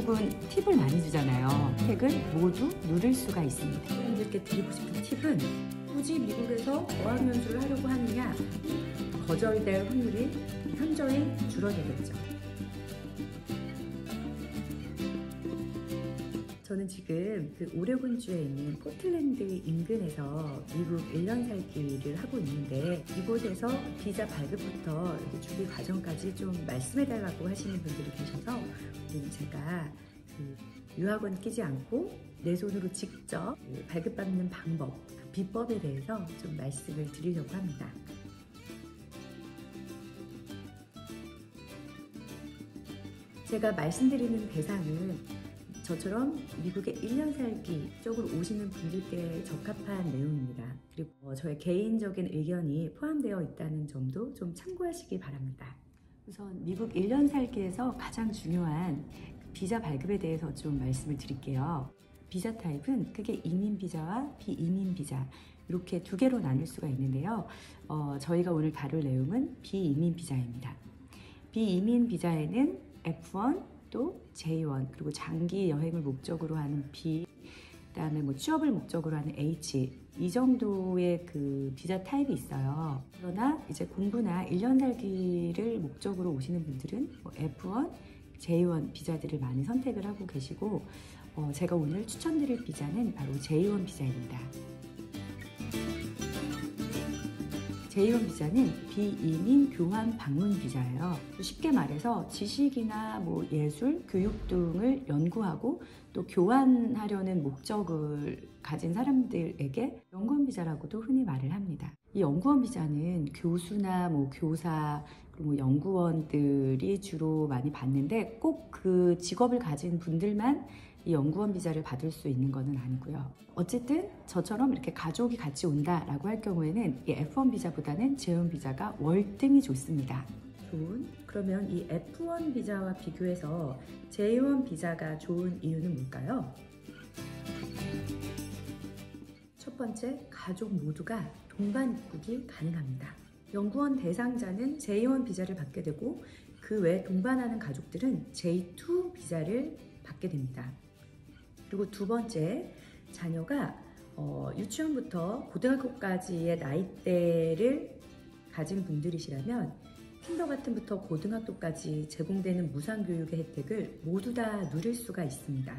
미국은 팁을 많이 주잖아요. 혜택을 모두 누릴 수가 있습니다. 여러분들께 드리고 싶은 팁은 굳이 미국에서 어학연수를 하려고 하느냐, 거절될 확률이 현저히 줄어들겠죠. 저는 지금 그 오레곤주에 있는 포틀랜드 인근에서 미국 1년 살기를 하고 있는데, 이곳에서 비자 발급부터 이렇게 준비 과정까지 좀 말씀해달라고 하시는 분들이 계셔서 오늘 제가 그 유학원 끼지 않고 내 손으로 직접 발급받는 방법, 비법에 대해서 좀 말씀을 드리려고 합니다. 제가 말씀드리는 대상은 저처럼 미국에 1년 살기 쪽으로 오시는 분들께 적합한 내용입니다. 그리고 저의 개인적인 의견이 포함되어 있다는 점도 좀 참고하시기 바랍니다. 우선 미국 1년 살기에서 가장 중요한 비자 발급에 대해서 좀 말씀을 드릴게요. 비자 타입은 크게 이민 비자와 비이민 비자 이렇게 두 개로 나눌 수가 있는데요. 저희가 오늘 다룰 내용은 비이민 비자입니다. 비이민 비자에는 F1, 또 J1, 그리고 장기 여행을 목적으로 하는 B, 그다음에 뭐 취업을 목적으로 하는 H, 이 정도의 그 비자 타입이 있어요. 그러나 이제 공부나 1년 살기를 목적으로 오시는 분들은 뭐 F1, J1 비자들을 많이 선택을 하고 계시고, 제가 오늘 추천드릴 비자는 바로 J1 비자입니다. J1 비자는 비이민 교환 방문 비자예요. 쉽게 말해서 지식이나 뭐 예술, 교육 등을 연구하고 또 교환하려는 목적을 가진 사람들에게 연구원 비자라고도 흔히 말을 합니다. 이 연구원 비자는 교수나 뭐 교사, 그리고 뭐 연구원들이 주로 많이 받는데, 꼭 그 직업을 가진 분들만 이 연구원 비자를 받을 수 있는 것은 아니고요. 어쨌든 저처럼 이렇게 가족이 같이 온다라고 할 경우에는 이 F1 비자보다는 J1 비자가 월등히 좋습니다. 그러면 이 F1 비자와 비교해서 J1 비자가 좋은 이유는 뭘까요? 첫 번째, 가족 모두가 동반 입국이 가능합니다. 연구원 대상자는 J1 비자를 받게 되고, 그 외 동반하는 가족들은 J2 비자를 받게 됩니다. 그리고 두 번째, 자녀가 유치원부터 고등학교까지의 나이대를 가진 분들이시라면 킨더가튼부터 고등학교까지 제공되는 무상교육의 혜택을 모두 다 누릴 수가 있습니다.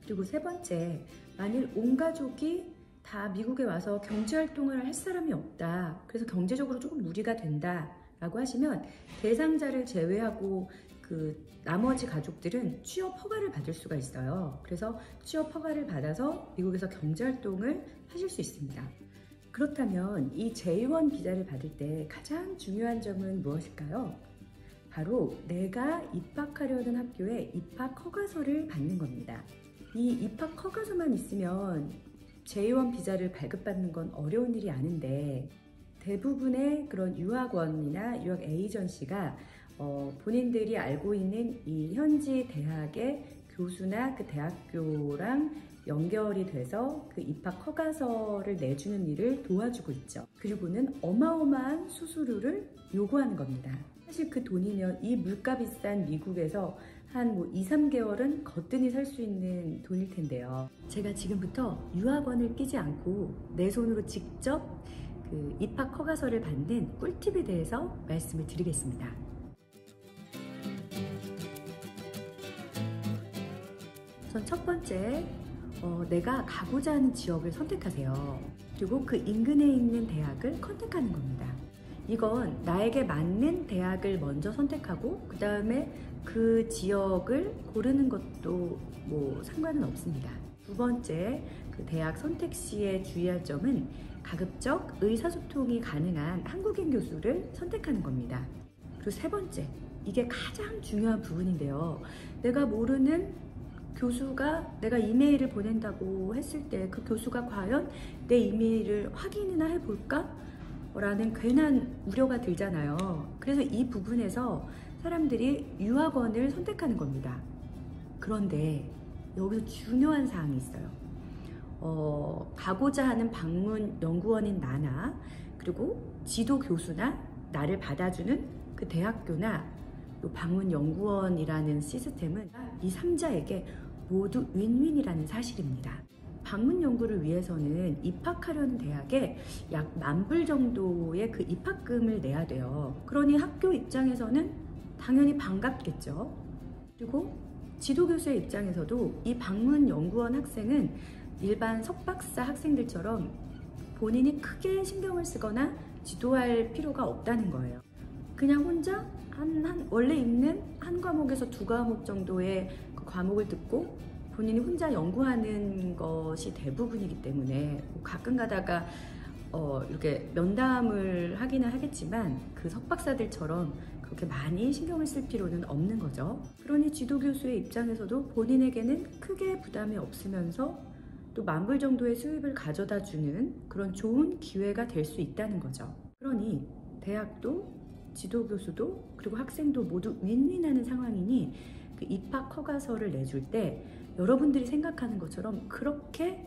그리고 세 번째, 만일 온 가족이 다 미국에 와서 경제활동을 할 사람이 없다, 그래서 경제적으로 조금 무리가 된다 라고 하시면 대상자를 제외하고 그 나머지 가족들은 취업 허가를 받을 수가 있어요. 그래서 취업 허가를 받아서 미국에서 경제활동을 하실 수 있습니다. 그렇다면 이 J1 비자를 받을 때 가장 중요한 점은 무엇일까요? 바로 내가 입학하려는 학교에 입학 허가서를 받는 겁니다. 이 입학 허가서만 있으면 J1 비자를 발급받는 건 어려운 일이 아닌데, 대부분의 그런 유학원이나 유학 에이전시가 본인들이 알고 있는 이 현지 대학의 교수나 그 대학교랑 연결이 돼서 그 입학 허가서를 내주는 일을 도와주고 있죠. 그리고는 어마어마한 수수료를 요구하는 겁니다. 사실 그 돈이면 이 물가 비싼 미국에서 한 뭐 2~3개월은 거뜬히 살 수 있는 돈일 텐데요. 제가 지금부터 유학원을 끼지 않고 내 손으로 직접 그 입학 허가서를 받는 꿀팁에 대해서 말씀을 드리겠습니다. 우선 첫 번째, 내가 가고자 하는 지역을 선택하세요. 그리고 그 인근에 있는 대학을 컨택하는 겁니다. 이건 나에게 맞는 대학을 먼저 선택하고 그 다음에 그 지역을 고르는 것도 뭐 상관은 없습니다. 두 번째, 그 대학 선택 시에 주의할 점은 가급적 의사소통이 가능한 한국인 교수를 선택하는 겁니다. 그리고 세 번째, 이게 가장 중요한 부분인데요. 내가 모르는 교수가 내가 이메일을 보낸다고 했을 때 그 교수가 과연 내 이메일을 확인이나 해볼까? 라는 괜한 우려가 들잖아요. 그래서 이 부분에서 사람들이 유학원을 선택하는 겁니다. 그런데 여기서 중요한 사항이 있어요. 가고자 하는 방문 연구원인 나나, 그리고 지도 교수나 나를 받아주는 그 대학교나 또 방문연구원이라는 시스템은 이 3자에게 모두 윈윈이라는 사실입니다. 방문 연구를 위해서는 입학하려는 대학에 약 10,000불 정도의 그 입학금을 내야 돼요. 그러니 학교 입장에서는 당연히 반갑겠죠. 그리고 지도교수의 입장에서도 이 방문 연구원 학생은 일반 석박사 학생들처럼 본인이 크게 신경을 쓰거나 지도할 필요가 없다는 거예요. 그냥 혼자 원래 있는 한 과목에서 2과목 정도의 그 과목을 듣고 본인이 혼자 연구하는 것이 대부분이기 때문에 가끔 가다가 이렇게 면담을 하기는 하겠지만 그 석박사들처럼 그렇게 많이 신경을 쓸 필요는 없는 거죠. 그러니 지도교수의 입장에서도 본인에게는 크게 부담이 없으면서 또 10,000불 정도의 수입을 가져다 주는 그런 좋은 기회가 될 수 있다는 거죠. 그러니 대학도 지도교수도 그리고 학생도 모두 윈윈하는 상황이니 그 입학 허가서를 내줄 때 여러분들이 생각하는 것처럼 그렇게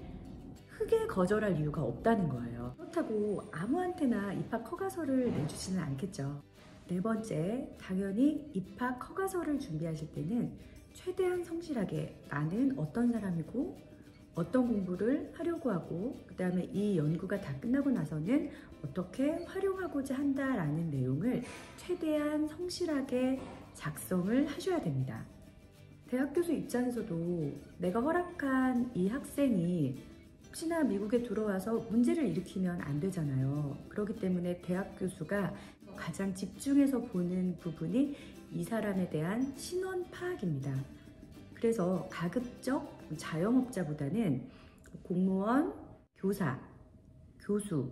크게 거절할 이유가 없다는 거예요. 그렇다고 아무한테나 입학 허가서를 내주지는 않겠죠. 4번째, 당연히 입학 허가서를 준비하실 때는 최대한 성실하게 나는 어떤 사람이고 어떤 공부를 하려고 하고 그 다음에 이 연구가 다 끝나고 나서는 어떻게 활용하고자 한다라는 내용을 최대한 성실하게 작성을 하셔야 됩니다. 대학 교수 입장에서도 내가 허락한 이 학생이 혹시나 미국에 들어와서 문제를 일으키면 안 되잖아요. 그렇기 때문에 대학 교수가 가장 집중해서 보는 부분이 이 사람에 대한 신원 파악입니다. 그래서 가급적 자영업자보다는 공무원, 교사, 교수,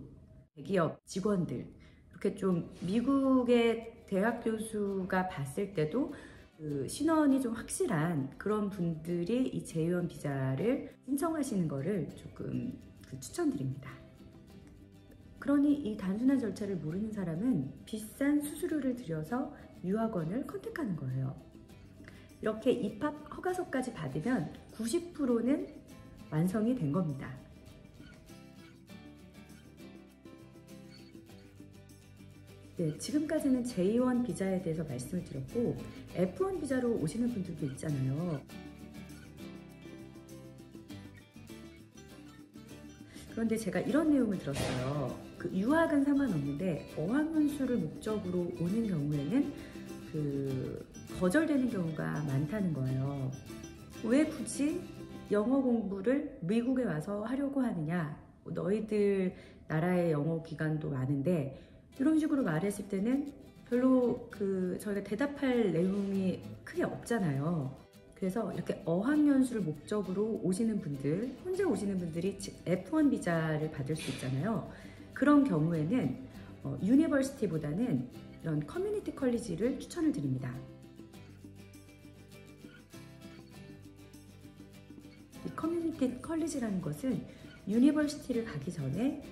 대기업 직원들 이렇게 좀 미국의 대학 교수가 봤을 때도 그 신원이 좀 확실한 그런 분들이 이 제1 비자를 신청하시는 거를 조금 추천드립니다. 그러니 이 단순한 절차를 모르는 사람은 비싼 수수료를 들여서 유학원을 컨택하는 거예요. 이렇게 입학 허가서까지 받으면 90%는 완성이 된 겁니다. 네, 지금까지는 J1 비자에 대해서 말씀을 드렸고 F1 비자로 오시는 분들도 있잖아요. 그런데 제가 이런 내용을 들었어요. 그 유학은 상관없는데 어학연수를 목적으로 오는 경우에는 거절되는 경우가 많다는 거예요. 왜 굳이 영어 공부를 미국에 와서 하려고 하느냐? 너희들 나라의 영어 기관도 많은데 이런 식으로 말했을 때는 별로 저희가 대답할 내용이 크게 없잖아요. 그래서 이렇게 어학연수를 목적으로 오시는 분들, 혼자 오시는 분들이 F1 비자를 받을 수 있잖아요. 그런 경우에는 유니버시티보다는 이런 커뮤니티 컬리지를 추천을 드립니다. 이 커뮤니티 컬리지라는 것은 유니버시티를 가기 전에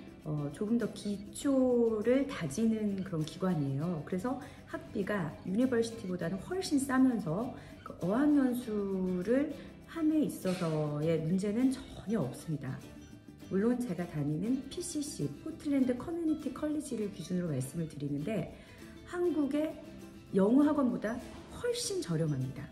조금 더 기초를 다지는 그런 기관이에요. 그래서 학비가 유니버시티보다는 훨씬 싸면서 그 어학연수를 함에 있어서의 문제는 전혀 없습니다. 물론 제가 다니는 PCC, 포틀랜드 커뮤니티 컬리지를 기준으로 말씀을 드리는데 한국의 영어 학원보다 훨씬 저렴합니다.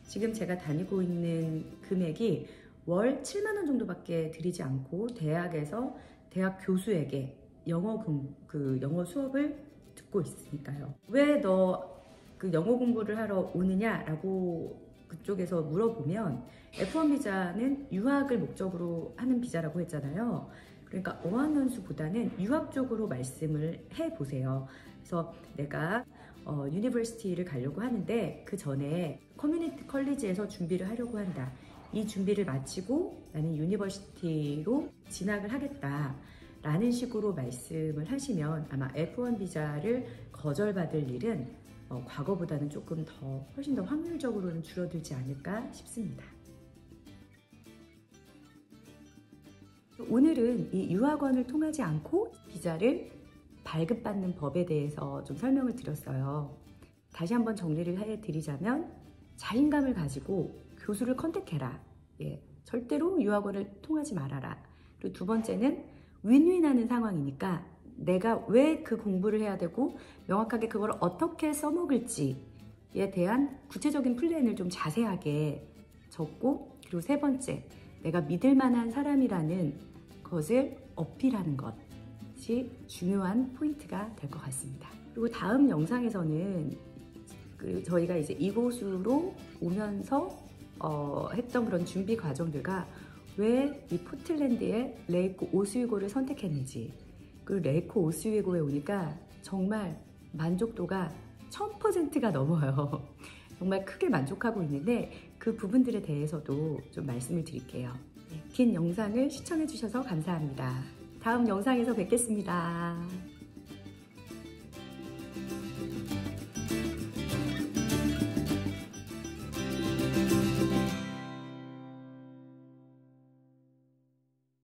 지금 제가 다니고 있는 금액이 월 7만 원 정도밖에 들이지 않고 대학에서 대학 교수에게 영어 수업을 듣고 있으니까요. 왜 너 그 영어 공부를 하러 오느냐라고 그쪽에서 물어보면 F1 비자는 유학을 목적으로 하는 비자라고 했잖아요. 그러니까 어학연수보다는 유학 쪽으로 말씀을 해보세요. 그래서 내가 유니버시티를 가려고 하는데 그 전에 커뮤니티 컬리지에서 준비를 하려고 한다. 이 준비를 마치고 나는 유니버시티로 진학을 하겠다 라는 식으로 말씀을 하시면 아마 F1 비자를 거절받을 일은 과거보다는 조금 훨씬 더 확률적으로는 줄어들지 않을까 싶습니다. 오늘은 이 유학원을 통하지 않고 비자를 발급받는 법에 대해서 좀 설명을 드렸어요. 다시 한번 정리를 해드리자면 자신감을 가지고 교수를 컨택해라. 절대로 유학원을 통하지 말아라. 그리고 2번째는 윈윈하는 상황이니까 내가 왜 그 공부를 해야 되고 명확하게 그걸 어떻게 써먹을지 거기에 대한 구체적인 플랜을 좀 자세하게 적고, 그리고 세 번째, 내가 믿을 만한 사람이라는 것을 어필하는 것이 중요한 포인트가 될 것 같습니다. 그리고 다음 영상에서는 저희가 이제 이곳으로 오면서 했던 그런 준비 과정들과 왜 이 포틀랜드의 레이코 오스웨고를 선택했는지, 그리고 레이코 오스웨고에 오니까 정말 만족도가 1000%가 넘어요. 정말 크게 만족하고 있는데 그 부분들에 대해서도 좀 말씀을 드릴게요. 긴 영상을 시청해 주셔서 감사합니다. 다음 영상에서 뵙겠습니다.